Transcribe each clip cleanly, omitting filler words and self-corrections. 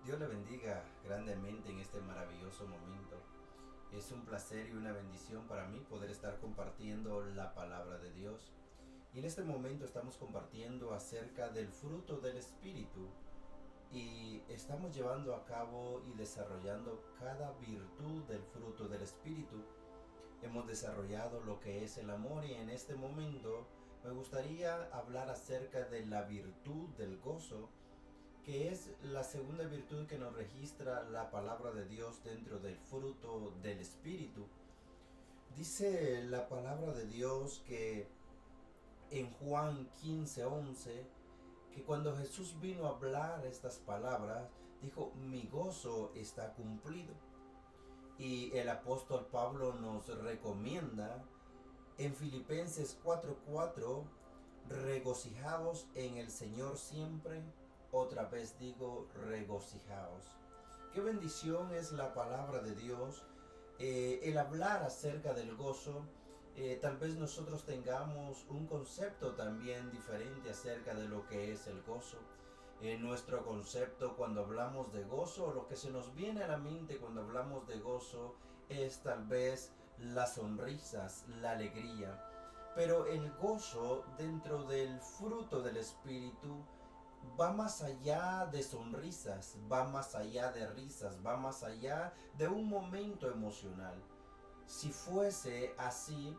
Dios le bendiga grandemente en este maravilloso momento. Es un placer y una bendición para mí poder estar compartiendo la palabra de Dios. Y en este momento estamos compartiendo acerca del fruto del Espíritu y estamos llevando a cabo y desarrollando cada virtud del fruto del Espíritu. Hemos desarrollado lo que es el amor y en este momento me gustaría hablar acerca de la virtud del gozo, que es la segunda virtud que nos registra la palabra de Dios dentro del fruto del Espíritu. Dice la palabra de Dios que en Juan 15:11, que cuando Jesús vino a hablar estas palabras, dijo, mi gozo está cumplido. Y el apóstol Pablo nos recomienda en Filipenses 4:4, regocijaos en el Señor siempre. Otra vez digo, regocijaos. Qué bendición es la palabra de Dios. El hablar acerca del gozo, tal vez nosotros tengamos un concepto también diferente acerca de lo que es el gozo. Nuestro concepto cuando hablamos de gozo, lo que se nos viene a la mente cuando hablamos de gozo es tal vez las sonrisas, la alegría. Pero el gozo dentro del fruto del Espíritu va más allá de sonrisas, va más allá de risas, va más allá de un momento emocional. Si fuese así,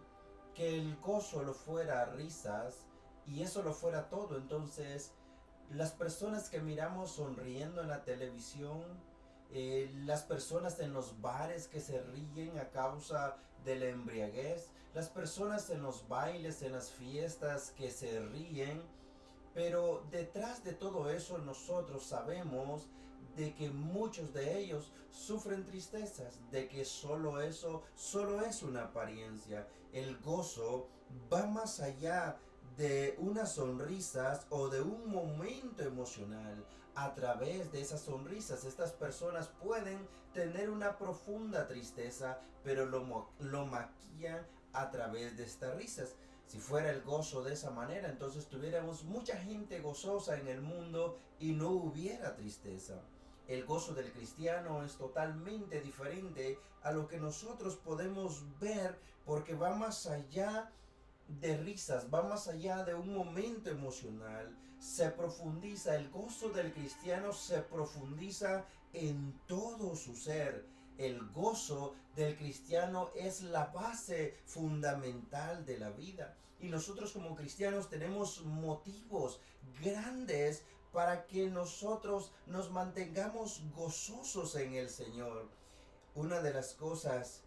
que el gozo lo fuera risas y eso lo fuera todo, entonces las personas que miramos sonriendo en la televisión, las personas en los bares que se ríen a causa de la embriaguez, las personas en los bailes, en las fiestas que se ríen, pero detrás de todo eso nosotros sabemos de que muchos de ellos sufren tristezas, de que solo eso solo es una apariencia. El gozo va más allá de unas sonrisas o de un momento emocional. A través de esas sonrisas estas personas pueden tener una profunda tristeza, pero lo maquillan a través de estas risas. Si fuera el gozo de esa manera, entonces tuviéramos mucha gente gozosa en el mundo y no hubiera tristeza. El gozo del cristiano es totalmente diferente a lo que nosotros podemos ver porque va más allá de risas, va más allá de un momento emocional, se profundiza, el gozo del cristiano se profundiza en todo su ser. El gozo del cristiano es la base fundamental de la vida. Y nosotros como cristianos tenemos motivos grandes para que nosotros nos mantengamos gozosos en el Señor. Una de las cosas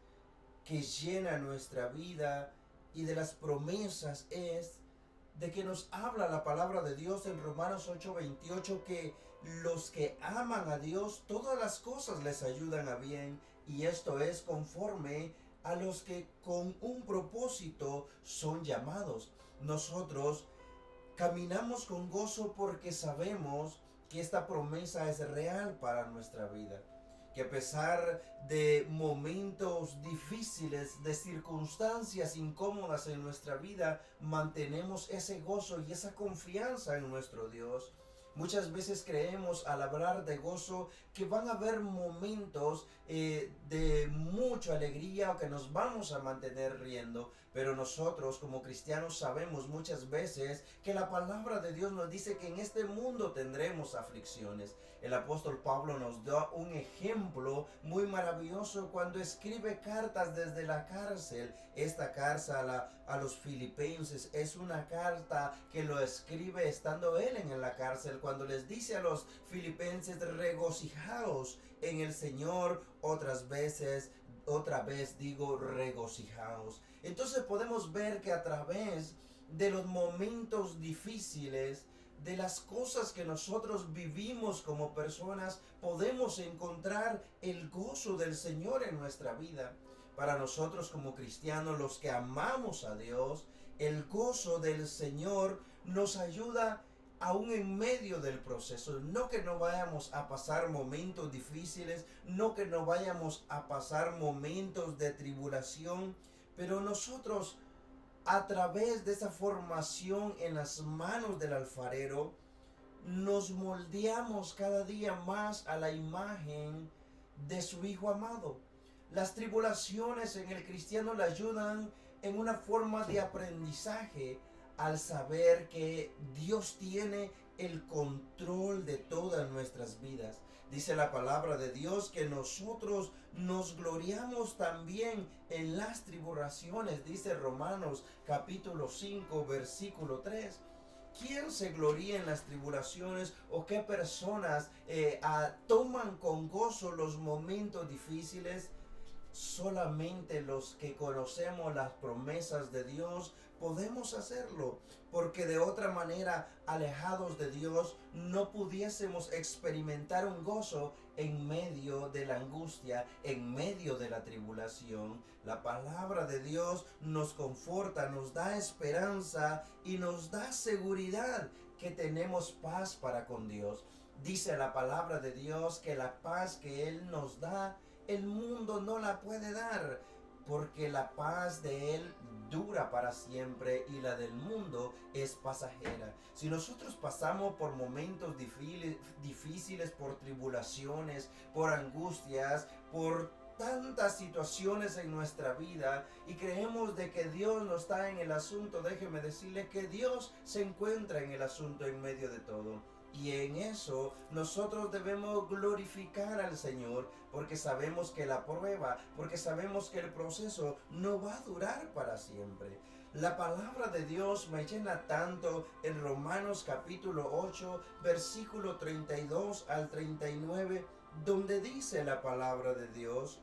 que llena nuestra vida y de las promesas es de que nos habla la palabra de Dios en Romanos 8:28, que los que aman a Dios, todas las cosas les ayudan a bien, y esto es conforme a los que con un propósito son llamados. Nosotros caminamos con gozo porque sabemos que esta promesa es real para nuestra vida, que a pesar de momentos difíciles, de circunstancias incómodas en nuestra vida, mantenemos ese gozo y esa confianza en nuestro Dios. Muchas veces creemos al hablar de gozo que van a haber momentos de mucha alegría o que nos vamos a mantener riendo, pero nosotros como cristianos sabemos muchas veces que la palabra de Dios nos dice que en este mundo tendremos aflicciones. El apóstol Pablo nos da un ejemplo muy maravilloso cuando escribe cartas desde la cárcel. Esta carta a los filipenses es una carta que lo escribe estando él en la cárcel, cuando les dice a los filipenses, regocijaos en el Señor. Otra vez digo, regocijaos. Entonces podemos ver que a través de los momentos difíciles, de las cosas que nosotros vivimos como personas, podemos encontrar el gozo del Señor en nuestra vida. Para nosotros como cristianos, los que amamos a Dios, el gozo del Señor nos ayuda aún en medio del proceso. No que no vayamos a pasar momentos difíciles, no que no vayamos a pasar momentos de tribulación, pero nosotros, a través de esa formación en las manos del alfarero, nos moldeamos cada día más a la imagen de su Hijo amado. Las tribulaciones en el cristiano le ayudan en una forma de aprendizaje al saber que Dios tiene el control de todas nuestras vidas. Dice la palabra de Dios que nosotros nos gloriamos también en las tribulaciones, dice Romanos capítulo 5 versículo 3. ¿Quién se gloría en las tribulaciones o qué personas toman con gozo los momentos difíciles? Solamente los que conocemos las promesas de Dios podemos hacerlo, porque de otra manera, alejados de Dios, no pudiésemos experimentar un gozo en medio de la angustia, en medio de la tribulación. La palabra de Dios nos conforta, nos da esperanza y nos da seguridad que tenemos paz para con Dios. Dice la palabra de Dios que la paz que Él nos da, el mundo no la puede dar, porque la paz de Él dura para siempre y la del mundo es pasajera. Si nosotros pasamos por momentos difíciles, por tribulaciones, por angustias, por tantas situaciones en nuestra vida y creemos de que Dios no está en el asunto, déjeme decirle que Dios se encuentra en el asunto en medio de todo. Y en eso nosotros debemos glorificar al Señor, porque sabemos que la prueba, porque sabemos que el proceso no va a durar para siempre. La palabra de Dios me llena tanto en Romanos capítulo 8, versículo 32 al 39, donde dice la palabra de Dios: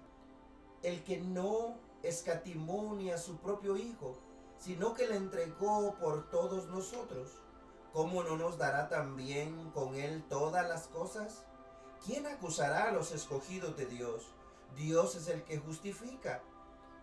el que no escatimó ni a su propio Hijo, sino que le entregó por todos nosotros, ¿cómo no nos dará también con Él todas las cosas? ¿Quién acusará a los escogidos de Dios? Dios es el que justifica.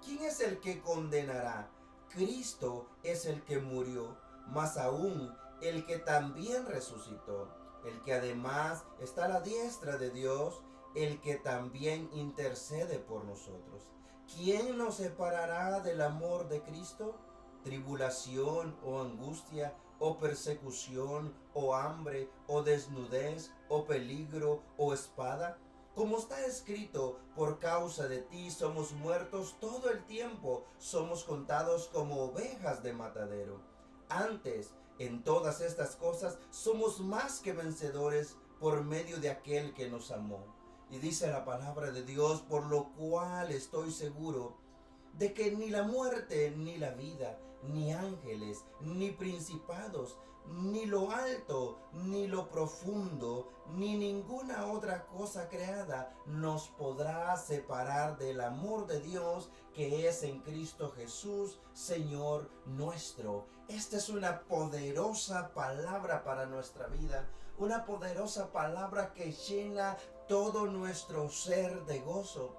¿Quién es el que condenará? Cristo es el que murió, más aún el que también resucitó, el que además está a la diestra de Dios, el que también intercede por nosotros. ¿Quién nos separará del amor de Cristo? ¿Tribulación o angustia, o persecución, o hambre, o desnudez, o peligro, o espada? Como está escrito, por causa de ti somos muertos todo el tiempo, somos contados como ovejas de matadero. Antes, en todas estas cosas, somos más que vencedores por medio de aquel que nos amó. Y dice la palabra de Dios: por lo cual estoy seguro de que ni la muerte, ni la vida, ni ángeles, ni principados, ni lo alto, ni lo profundo, ni ninguna otra cosa creada nos podrá separar del amor de Dios que es en Cristo Jesús, Señor nuestro. Esta es una poderosa palabra para nuestra vida, una poderosa palabra que llena todo nuestro ser de gozo.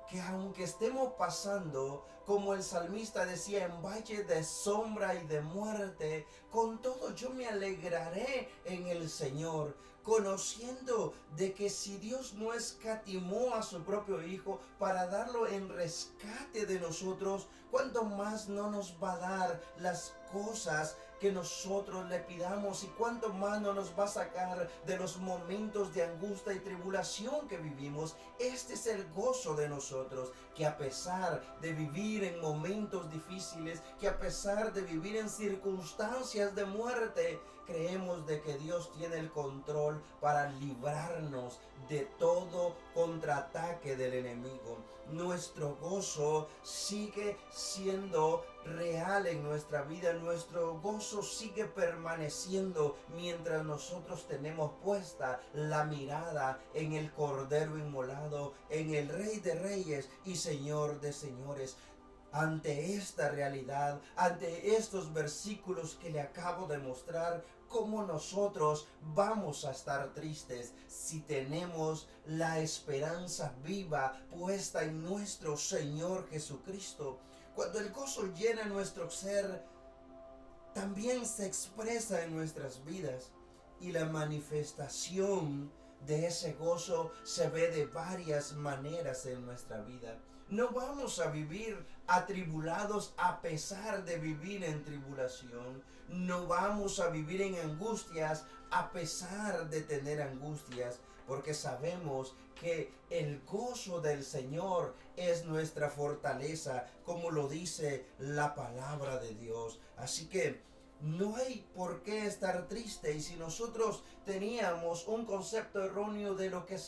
Que aunque estemos pasando, como el salmista decía, en valle de sombra y de muerte, con todo yo me alegraré en el Señor, conociendo de que si Dios no escatimó a su propio Hijo para darlo en rescate de nosotros, ¿cuánto más no nos va a dar las cosas que nosotros le pidamos? Y cuánto más no nos va a sacar de los momentos de angustia y tribulación que vivimos. Este es el gozo de nosotros, que a pesar de vivir en momentos difíciles, que a pesar de vivir en circunstancias de muerte, creemos de que Dios tiene el control para librarnos de todo contraataque del enemigo. Nuestro gozo sigue siendo real en nuestra vida, nuestro gozo sigue permaneciendo mientras nosotros tenemos puesta la mirada en el Cordero inmolado, en el Rey de Reyes y Señor de Señores. Ante esta realidad, ante estos versículos que le acabo de mostrar, ¿cómo nosotros vamos a estar tristes si tenemos la esperanza viva puesta en nuestro Señor Jesucristo? Cuando el gozo llena nuestro ser, también se expresa en nuestras vidas, y la manifestación de ese gozo se ve de varias maneras en nuestra vida. No vamos a vivir atribulados a pesar de vivir en tribulación. No vamos a vivir en angustias a pesar de tener angustias, porque sabemos que el gozo del Señor es nuestra fortaleza, como lo dice la palabra de Dios. Así que no hay por qué estar triste, y si nosotros teníamos un concepto erróneo de lo que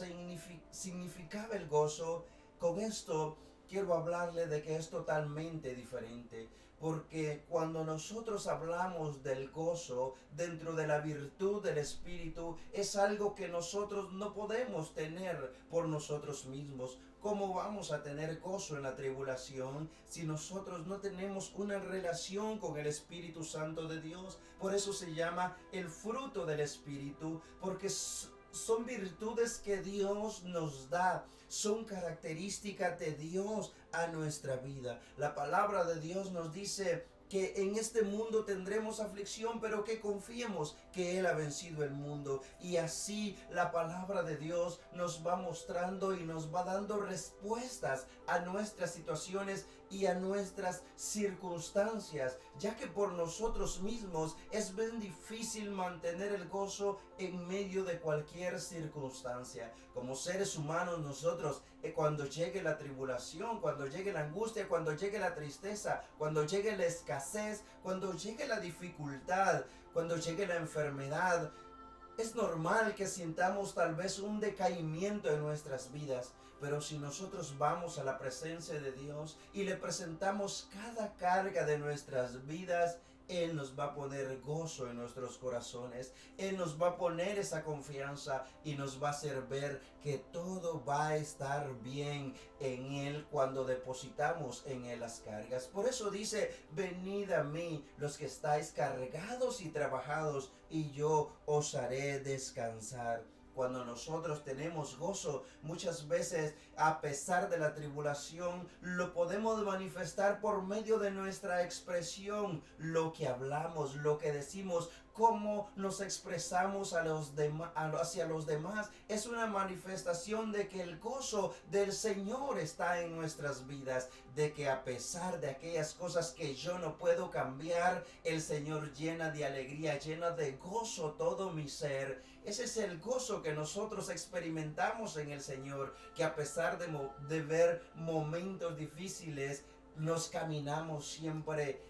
significaba el gozo, con esto quiero hablarle de que es totalmente diferente. Porque cuando nosotros hablamos del gozo dentro de la virtud del Espíritu, es algo que nosotros no podemos tener por nosotros mismos. ¿Cómo vamos a tener gozo en la tribulación si nosotros no tenemos una relación con el Espíritu Santo de Dios? Por eso se llama el fruto del Espíritu, porque son virtudes que Dios nos da, son características de Dios a nuestra vida. La palabra de Dios nos dice que en este mundo tendremos aflicción, pero que confiemos que Él ha vencido el mundo. Y así la palabra de Dios nos va mostrando y nos va dando respuestas a nuestras situaciones y a nuestras circunstancias, ya que por nosotros mismos es bien difícil mantener el gozo en medio de cualquier circunstancia. Como seres humanos nosotros, cuando llegue la tribulación, cuando llegue la angustia, cuando llegue la tristeza, cuando llegue la escasez, cuando llegue la dificultad, cuando llegue la enfermedad, es normal que sintamos tal vez un decaimiento en nuestras vidas, pero si nosotros vamos a la presencia de Dios y le presentamos cada carga de nuestras vidas, Él nos va a poner gozo en nuestros corazones. Él nos va a poner esa confianza y nos va a hacer ver que todo va a estar bien en Él cuando depositamos en Él las cargas. Por eso dice, venid a mí los que estáis cargados y trabajados, y yo os haré descansar. Cuando nosotros tenemos gozo, muchas veces a pesar de la tribulación, lo podemos manifestar por medio de nuestra expresión, lo que hablamos, lo que decimos, cómo nos expresamos hacia los demás. Es una manifestación de que el gozo del Señor está en nuestras vidas, de que a pesar de aquellas cosas que yo no puedo cambiar, el Señor llena de alegría, llena de gozo todo mi ser. Ese es el gozo que nosotros experimentamos en el Señor, que a pesar de ver momentos difíciles, nos caminamos siempre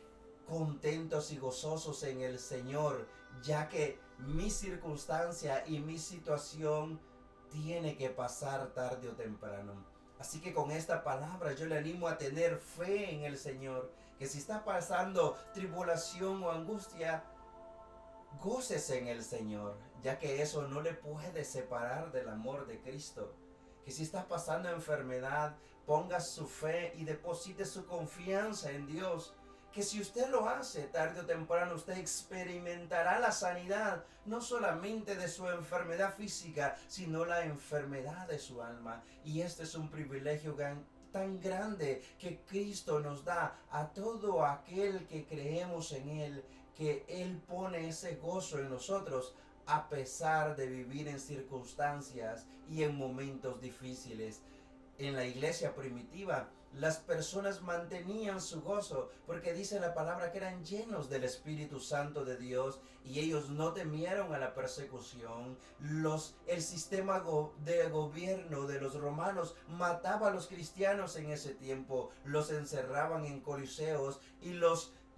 contentos y gozosos en el Señor, ya que mi circunstancia y mi situación tiene que pasar tarde o temprano. Así que con esta palabra yo le animo a tener fe en el Señor, que si está pasando tribulación o angustia, gócese en el Señor, ya que eso no le puede separar del amor de Cristo. Que si está pasando enfermedad, ponga su fe y deposite su confianza en Dios. Que si usted lo hace, tarde o temprano usted experimentará la sanidad, no solamente de su enfermedad física, sino la enfermedad de su alma. Y este es un privilegio tan grande que Cristo nos da a todo aquel que creemos en Él, que Él pone ese gozo en nosotros a pesar de vivir en circunstancias y en momentos difíciles. En la iglesia primitiva, las personas mantenían su gozo porque dice la palabra que eran llenos del Espíritu Santo de Dios y ellos no temieron a la persecución. El sistema de gobierno de los romanos mataba a los cristianos en ese tiempo, los encerraban en coliseos y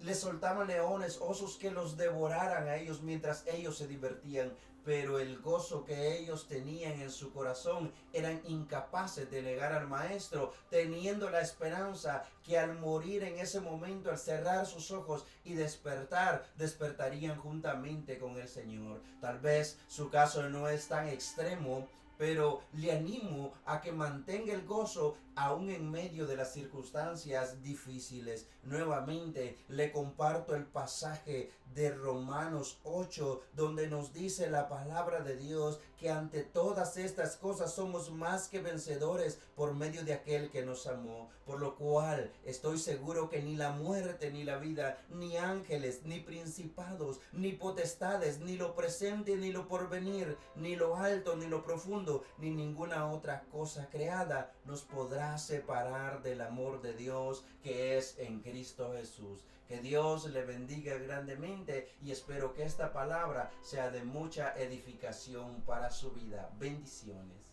les soltaban leones, osos que los devoraran a ellos mientras ellos se divertían. Pero el gozo que ellos tenían en su corazón, eran incapaces de negar al Maestro, teniendo la esperanza que al morir en ese momento, al cerrar sus ojos y despertarían juntamente con el Señor. Tal vez su caso no es tan extremo, pero le animo a que mantenga el gozo aún en medio de las circunstancias difíciles. Nuevamente le comparto el pasaje de Romanos 8, donde nos dice la palabra de Dios que ante todas estas cosas somos más que vencedores por medio de aquel que nos amó, por lo cual estoy seguro que ni la muerte, ni la vida, ni ángeles, ni principados, ni potestades, ni lo presente, ni lo porvenir, ni lo alto, ni lo profundo, ni ninguna otra cosa creada nos podrá separar del amor de Dios que es en Cristo Jesús. Que Dios le bendiga grandemente y espero que esta palabra sea de mucha edificación para su vida. Bendiciones.